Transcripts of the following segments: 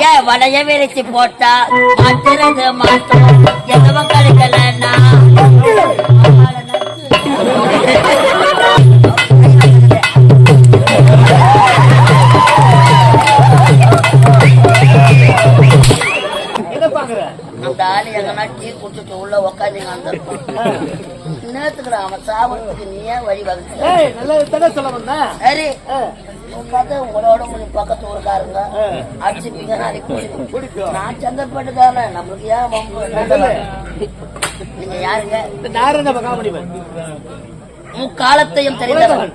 ஏன் வளைய விரிச்சு போட்டா மாத்துறது மாத்தம் எதுவும் கிடைக்கலன்னா அந்த ஆளு எங்கன்னா டீ குடிச்சிட்டு உள்ள உக்காந்தீங்க அந்த நேரத்துக்கு அவன் சாப்பிடுறதுக்கு நீ ஏன் வழி வகுக்க சரி உட்காந்து உங்களோட பக்கத்து ஊருக்காருங்க அடிச்சுப்பீங்க நாளைக்கு நான் சந்தர்ப்பட்டுக்கான நம்மளுக்கு ஏன் நீங்க யாருங்க முக்காலத்தையும் தெரிந்தவன்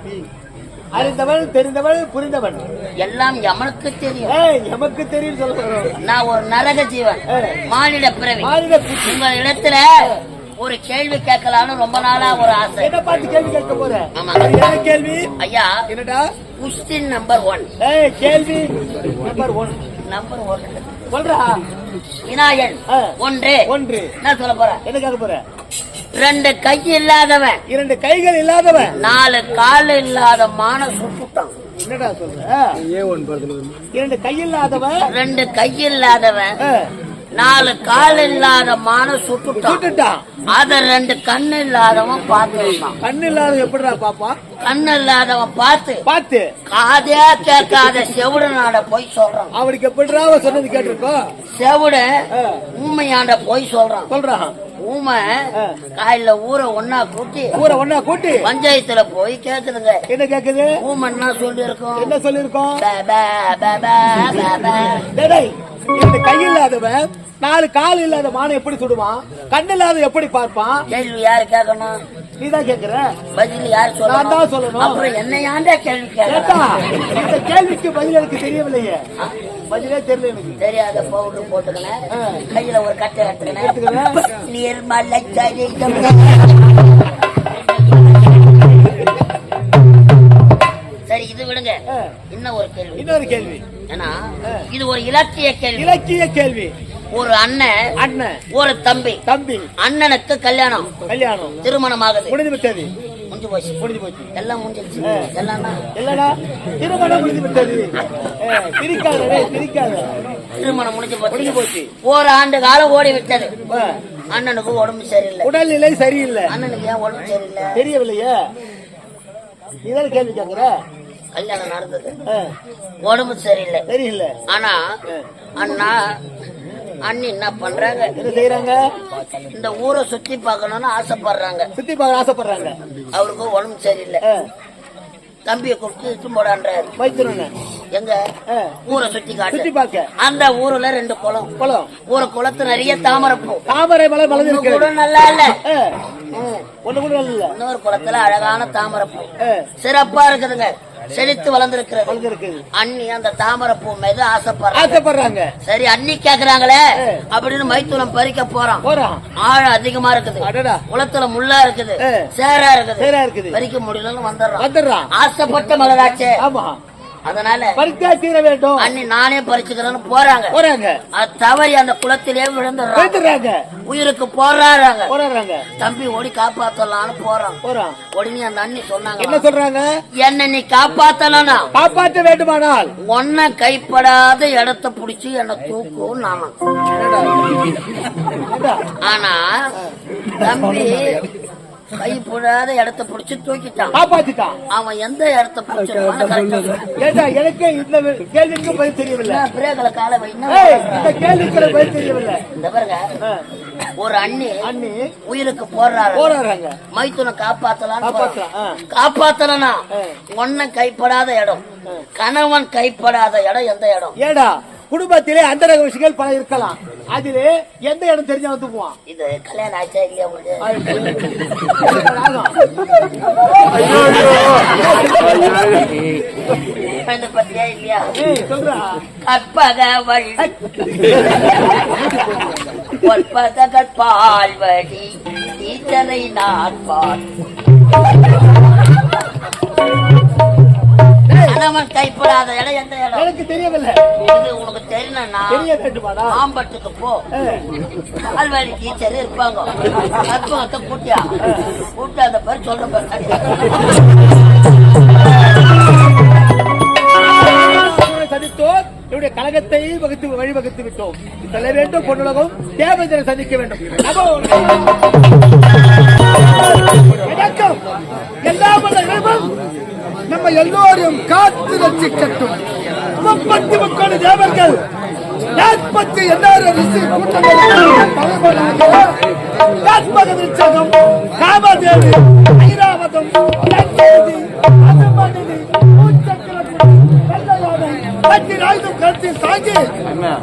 அறிந்தவன் தெரிந்தவன் புரிந்தவன் எல்லாம் எமனுக்கு தெரியும் எமக்கு தெரியும் சொல்றோம். நான் ஒரு நரக ஜீவன் மானிட பிறவி உங்க இடத்துல ஒரு கேள்வி கேட்கலான்னு ரொம்ப நாளா ஒரு ஆசை. என்ன பார்த்து கேள்வி கேட்க போறேன்? கேள்வி ஐயா என்னடா? Question number 1. கேள்வி நம்பர் 1 சொல்றா. வினாயன் 1 நான் சொல்ல போறேன். என்ன கேட்க போற? 2 கை இல்லாதவன் 2 கைகள் இல்லாதவன் 4 கால் இல்லாத மான சுட்டுட்டான். என்னடா சொல்ற? 2 கை இல்லாதவன் 2 கை இல்லாதவன் 4 கால் இல்லாத மான சுட்டுட்டான். அத 2 கண்ணு இல்லாதவன் பார்த்துட்டான். கண்ணு இல்லாதவன் எப்படிடா பாப்பா? கண்ணு இல்லாதவன் பார்த்து காதே கேட்காத செவுடனாட போய் சொல்றான். அவனுக்கு எப்படிடா சொன்னது கேட்டிருக்கோம்? செவுட ஊமையாண்ட போய் சொல்றான். ஊமை காயில ஊரை ஒன்னா கூட்டி பஞ்சாயத்துல போய் கேக்குதுங்க. என்ன கேக்குது? ஊமை என்ன சொல்லிருக்கோம்? என்ன சொல்லிருக்கோம்? 2 கை இல்லாதவன் 4 கால் இல்லாத மானம் எப்படி சுடுவான்? கண்ணு இல்லாத எப்படி பார்ப்பான்? கேள்வி யாரு கேட்கணும்? நீதான் கேக்குற. பதில் யாரு சொல்லணும்? நான் தான் சொல்லணும். அப்புறம் என்ன ஏன்டா கேள்வி கேட்டா? இந்த கேள்விக்கு பதில் எனக்கு தெரியவில்லையே. பதிலே தெரியல எனக்கு. தெரியாத பவுடர் போட்டுக்கணும். கையில ஒரு கட்டை எடுத்துக்கணும். நீர்மலை சரி இது விடுங்க. இன்னொரு கேள்வி. ஏன்னா இது ஒரு இலக்கிய கேள்வி. ஒரு அண்ணன் ஒரு தம்பி அண்ணனுக்கு கல்யாணம் திருமணம் ஆகுது. முடிஞ்சு போச்சு. எல்லாம் முடிஞ்சிருச்சு. திருமணம் முடிஞ்சு விட்டது. திருமணம் முடிஞ்சு போச்சு. ஒரு ஆண்டு காலம் ஓடி விட்டது. அண்ணனுக்கு உடம்பு சரியில்லை. உடல்நிலை சரியில்லை. அண்ணனுக்கு ஏன் உடம்பு சரியில்லை தெரியவில்லையே. இதான் கேள்வி கேட்கிற. கல்யாணம் நடந்தது. உடம்பு சரியில்லை. ஆனா அண்ணா அண்ணி என்ன பண்றாங்க? என்ன செய்யறாங்க? இந்த ஊரை சுத்தி பார்க்கணும்னு ஆசைப்படுறாங்க. அவருக்கு உடம்பு சரியில்லை. தம்பியை கூப்பிட்டு இட்டு போடான்றாரு. எங்க ஊரை சுத்தி காட்டு. அந்த ஊர்ல 2 குளம். ஒரு குளத்து நிறைய தாமரை மலை கூட நல்லா இல்ல. இன்னொரு குளத்துல அழகான தாமரைப்பூ சிறப்பா இருக்குதுங்க. செழித்து வளர்ந்திருக்கிறது. அண்ணி அந்த தாமரைப்பூ மீது ஆசைப்படுறாங்க. சரி அண்ணி கேக்குறாங்களே அப்படின்னு மைத்துனம் பறிக்க போறான். ஆழம் அதிகமா இருக்குது. குளத்துல முள்ளா இருக்குது. சேரா இருக்குது. பறிக்க முடியலன்னு வந்துடுறான். ஆசைப்பட்ட மலராச்சே. அதனால பறிக்க தீர வேண்டும். அண்ணி நானே பறிச்சுக்கிறேன்னு போறாங்க. அது தவறி அந்த குளத்திலே விழுந்துடுறாங்க. உயிருக்கு போராடுறாங்க. தம்பி ஓடி காப்பாத்தலான்னு போறான். உடனே அந்த அண்ணி சொன்னாங்க. என்ன சொல்றாங்க? என்ன நீ காப்பாத்தலனா காப்பாற்ற வேண்டுமானால் ஒன்ன கைப்படாத இடத்த புடிச்சு என்ன தூக்கும் நானா. ஆனா தம்பி கைப்படாத இடத்த புடிச்சு தூக்கிட்டான். காப்பாத்திட்டான். அவன் எந்த இடத்த எனக்கு இந்த கேள்விக்கு பதில் தெரியவில்லை. பிரேக்ல கால வை. இந்த கேள்விக்கு பதில் தெரியவில்லை. இந்த பாருங்க ஒரு அண்ணி உயிருக்கு போறாங்க. மைத்துனை காப்பாத்தலனா ஒன்ன கைப்படாத இடம். கணவன் கைப்படாத இடம் எந்த இடம்? ஏடா குடும்பத்திலே அந்த ரக விஷயங்கள் பல இருக்கலாம். அதிலே எந்த இடம் தெரிஞ்சா வந்துக்குவான். இது கல்யாணம் ஆச்சா இல்லையா பத்தியா இல்லையா? கற்பகவள் கற்பால்வடி ஈச்சனை நாட்பான் கணவன் கைப்படாத இடம் எந்த இடம்? எனக்கு தெரியவில்லை. இது உனக்கு தெரியணும்னா மாம்பட்டுக்கு போ. பால்வாடி டீச்சர் இருப்பாங்க. கற்பகத்தை கூட்டி அந்த பேர் சொல்ற என்னுடைய கழகத்தை வழிவகுத்து விட்டோம். செல்ல வேண்டும் பொன்னுலகம், தேவேந்திரனை சந்திக்க வேண்டும். நம்ம எல்லோரும் காத்து ரட்சிக்கட்டும். 33 தேவர்கள் 48 ரிஷி கூட்டங்கள் காமதேவி, ஐராவதம், கருத்தில் தாங்கி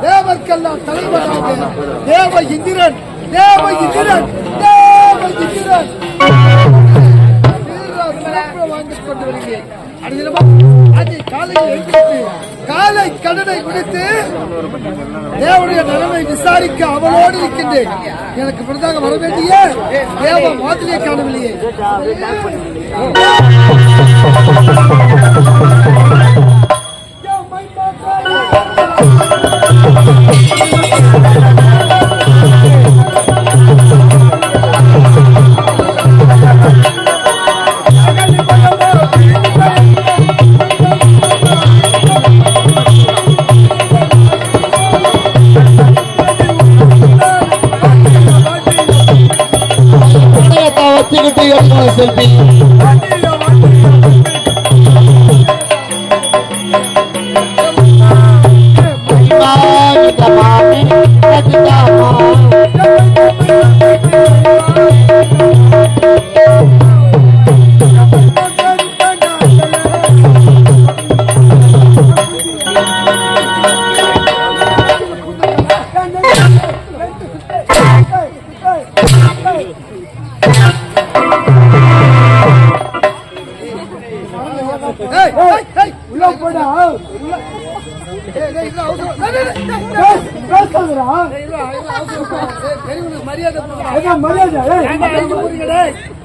தேவர்க்கெல்லாம் தலைவராக தேவ இந்திரன் வாங்கிக் கொண்டு வருகிறேன். காலை கடனை குடித்து தேவனுடைய நலனை விசாரிக்க அவளோடு இருக்கின்றேன். எனக்கு பிறதாக வர வேண்டிய தேவ மாதிரியை காணவில்லையே. செல்வி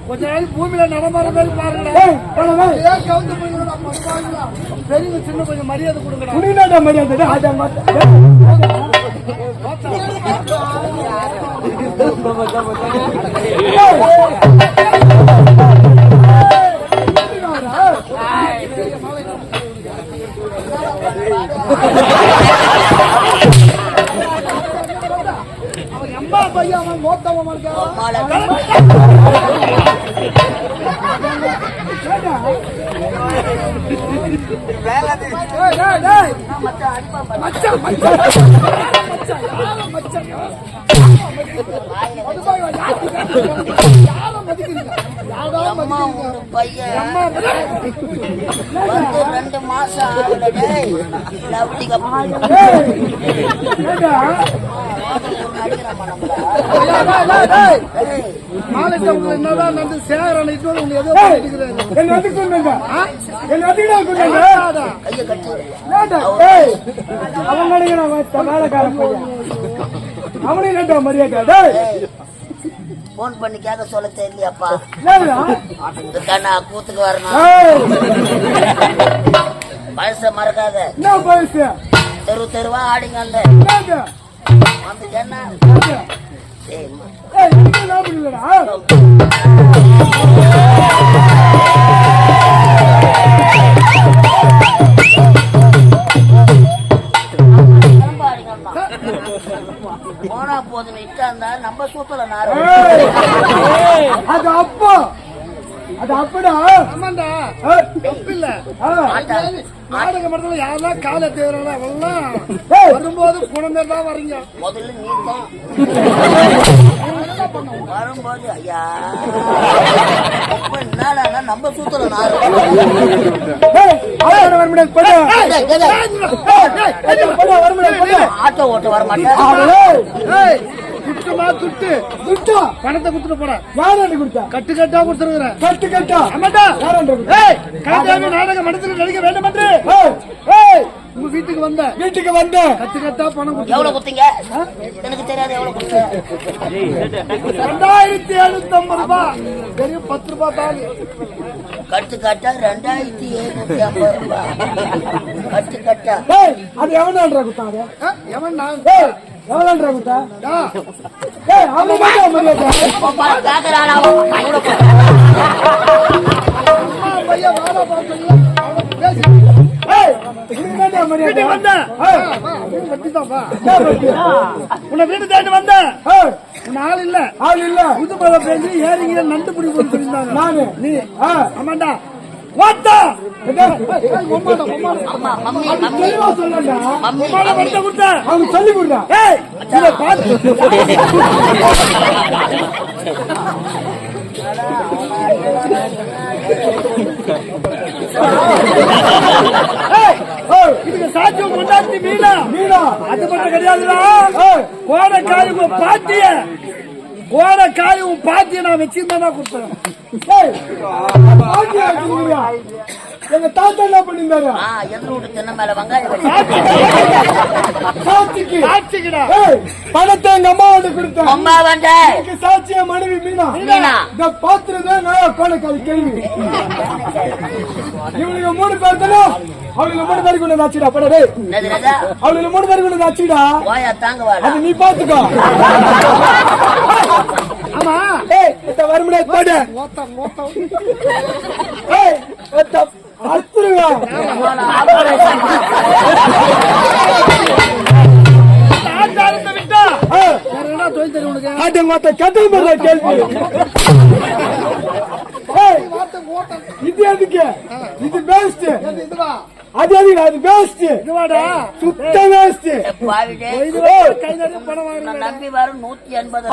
கொஞ்ச நாள் பூமியில நடமாற மாதிரி பாருங்க. பெரிய சின்ன கொஞ்சம் மரியாதை கொடுங்க. மரியாதை அம்மா பையன் அவன் மோத்தவன் பையன் 2 மாசம் என்னதான் நடந்து சேகரன் ஏதோ போன் பண்ணி கேட்க சொல்ல தெரியலையாப்பா. நான் கூத்துக்கு வரணும். பழச மறக்காத. தெரு தெருவா ஆடிங்க அந்த போனா போதும் இட்டா இருந்தா நம்ம சூத்தல நாரு. அது அப்போ அது அப்படிடா. ஆமாண்டா, தப்பு இல்ல. நாடக மரத்துல யாரெல்லாம் காலை தேவையான அவெல்லாம் வரும்போது குழந்தை தான் வரீங்க. முதல்ல நீ தான் வரும்போது ஐயா என்னடா நம்ம சூத்தல நாரு. ஆட்டோ ஓட்ட வர மாட்டேன். துட்டு பணத்தை குடுத்துட்டு போற. யாரு கொடுத்தா? கட்டு கட்டா கொடுத்துருக்கிறேன். கட்டு கட்டா நாடக மடத்துல நடிக்க வேண்டும் என்று உங்க வீட்டுக்கு வந்த கட்டு கட்டா பணம் எவ்வளவு கொடுத்தீங்க? எனக்கு தெரியாது எவ்வளவு கொடுத்தீங்க. 2750 ரூபாய். பெரிய 10 ரூபாய் தான். கட்டு கட்டா 2750 ரூபாய். கட்டு கட்டா அது எவனான்றா கொடுத்தாங்க? எவன் நான் எவ்வளோ கொடுத்தா? வீட்டுக்கு வந்தேன். உன்னை வீட்டு தேடி வந்தேன். உன்னை ஆள் இல்ல புது மழை பெஞ்சு ஏறிங்க நண்டு பிடி போட்டு சொல்லியிருந்தாங்க. நானு நீ ஆமாண்டா வாத்தா சொல்லி கொடுத்தா இதுக்கு சாட்சியம் கொண்டாடி மீனா அது மட்டும் கிடையாதுடா. கோடைக்காரி உன் பாத்திய நான் வச்சிருந்தா கொடுத்தேன். எங்க தாத்தா என்ன பண்ணிருந்தாரு? எதிரோடு தென்னை மேல வெங்காயம் பணத்தை எங்க அம்மா வந்து கொடுத்தேன். அம்மா வந்து சாட்சிய மனைவி மீனா இந்த பாத்திரம் கோடைக்காரி கேள்வி. இவனுக்கு 3 பேர் தானே. அவளுக்கு 3 பேருக்கு கொண்டு ஆச்சுடா. படே அவளுக்கு 3 பேருக்கு கொண்டு ஆச்சுடா. அது நீ பாத்துக்கோ. ஆமா வர முடியாது. பாடு இது எதுக்கு? இது பெஸ்ட். அது எதுக்கு? அது பெஸ்ட். சுத்த பெஸ்ட். நம்பி வரும் 180.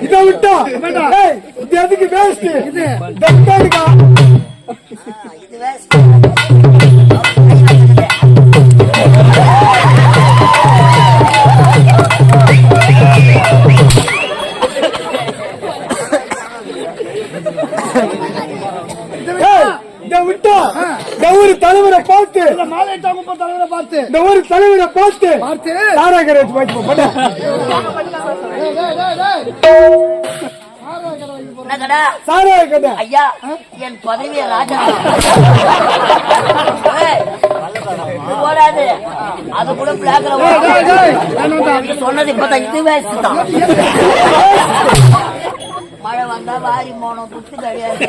இதை விட்டா இது எதுக்கு பெஸ்ட்? இது விட்டா ஒரு தலைவரை பார்த்து தலைவரை பார்த்து இந்த ஒரு தலைவரை பார்த்து தாராகரை ஐயா என் பதவியை ராஜா போடாது. அது கூட பிளாக்ல சொன்னது இப்பதான் இது வயசுதான். மழை வந்தா வாரி போனோம் குத்து கிடையாது.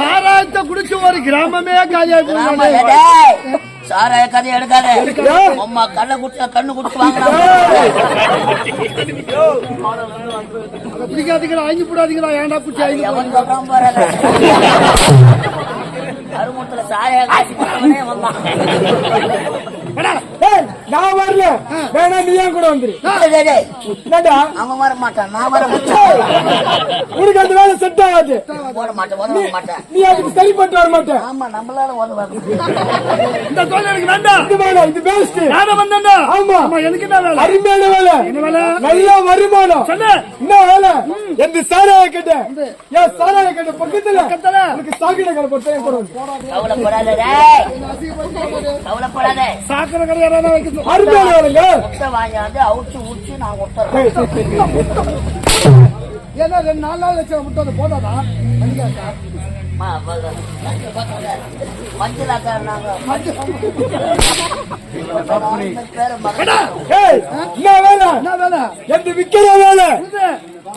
சாராயத்தை குடிச்சு ஒரு கிராமமே காலியா. சாராய கதை எடுக்காத. அம்மா கண்ணு குடிச்சு வாங்கினா பிடிக்காதீங்களா? வாங்கி போடாதீங்களா? ஏன்டா குச்சி எவன் சொல்றான் பாரு. அருமுத்துல சாராய காசி வந்தான். நான் வரல. வேணா நீ ஏன் கூட வந்துரு. அவன் வர மாட்டான். நான் வர மாட்டேன். உனக்கு அந்த வேலை செட் ஆகாது. போட மாட்டேன். நீ அதுக்கு சரிப்பட்டு வர மாட்டேன். ஆமா நம்மளால இந்த தொழில் எனக்கு வேண்டாம். இது வேலை. இது பெஸ்ட். நானும் வந்தேன். ஆமா எனக்கு என்ன வேலை? அருமையான வேலை. என்ன வேலை? நல்ல வருமானம். சொல்லு என்ன வேலை? எந்த சாராய கட்ட சாராய கட்ட பக்கத்துல உனக்கு சாக்கடை கடை போட்டு கவலைப்படாத. கவலைப்படாத. சாக்கடை கடை யாராவது அருமையான வேலைங்க. வாங்கியாந்து அவுச்சு ஊச்சு நான் கொடுத்துறேன். ஏன்னா 2-4 நாள் வச்சு முட்டை போதாதா? மஞ்சளாக்கா நாங்க எந்த விக்கிற வேலை.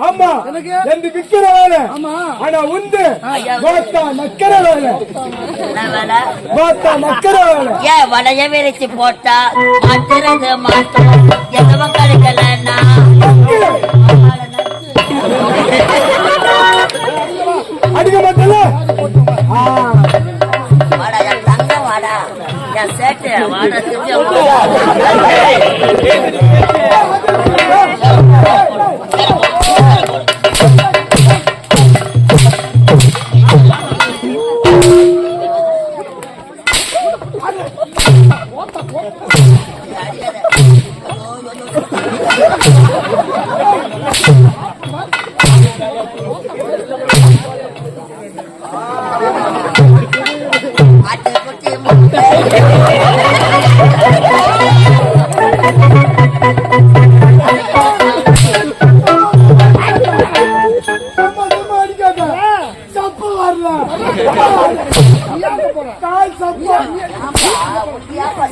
ஆமா எந்த விக்கிற வேலை. ஆனா உண்டு நக்கிற வேலை. நக்கிற வேலை. ஏன் வளைய விரிச்சு போட்டா மாத்துறது மாத்தம் எதுவும் கிடைக்கலன்னா அடிக்க மாட்டல. வாடா என் தங்க வாடா என் சேட்டு வாடா.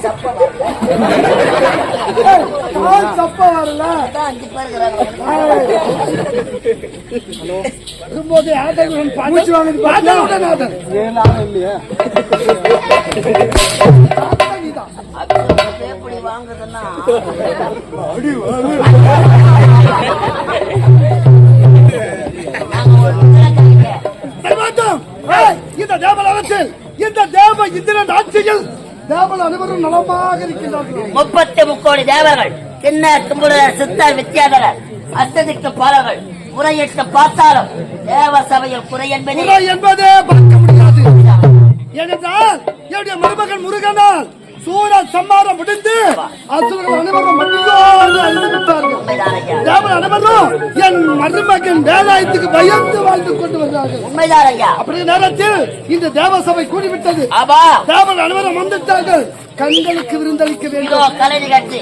சப்ப வரல. கால் சப்பா வரல. அதான் 5 பேர் இருக்கிறாங்க. வரும்போது ஆட்டோகிராஃப் மூச்சு வாங்குது பாத்தியா? அது எப்படி வாங்குதுன்னா இந்த தேவலத்தில் இந்த தேவ இந்திரன் ஆட்சியில் தேவல் அனைவரும் நலமாக இருக்கின்றார்கள். 33 தேவர்கள், கிண்ணர், தும்புடர், சித்தர், வித்தியாதரர், அஷ்டதிக்கு பாலர்கள் முறையிட்டு பார்த்தாலும் தேவ சபையில் குறை என்பதே பார்க்க முடியாது. ஏனென்றால் என்னுடைய மருமகன் முருகனால் சூர சம்மாரம் முடிந்து அசுரர்கள் அனைவரும் மட்டியோடு அழிந்து விட்டார்கள். தேவன் அனைவரும் என் மருமகன் வேலாயத்துக்கு பயந்து வாழ்ந்து கொண்டு வந்தார்கள். உண்மைதான் ஐயா. அப்படி நேரத்தில் இந்த தேவ சபை கூடிவிட்டது. தேவன் அனைவரும் வந்துட்டார்கள். கண்களுக்கு விருந்தளிக்க வேண்டும். கலை நிகழ்ச்சி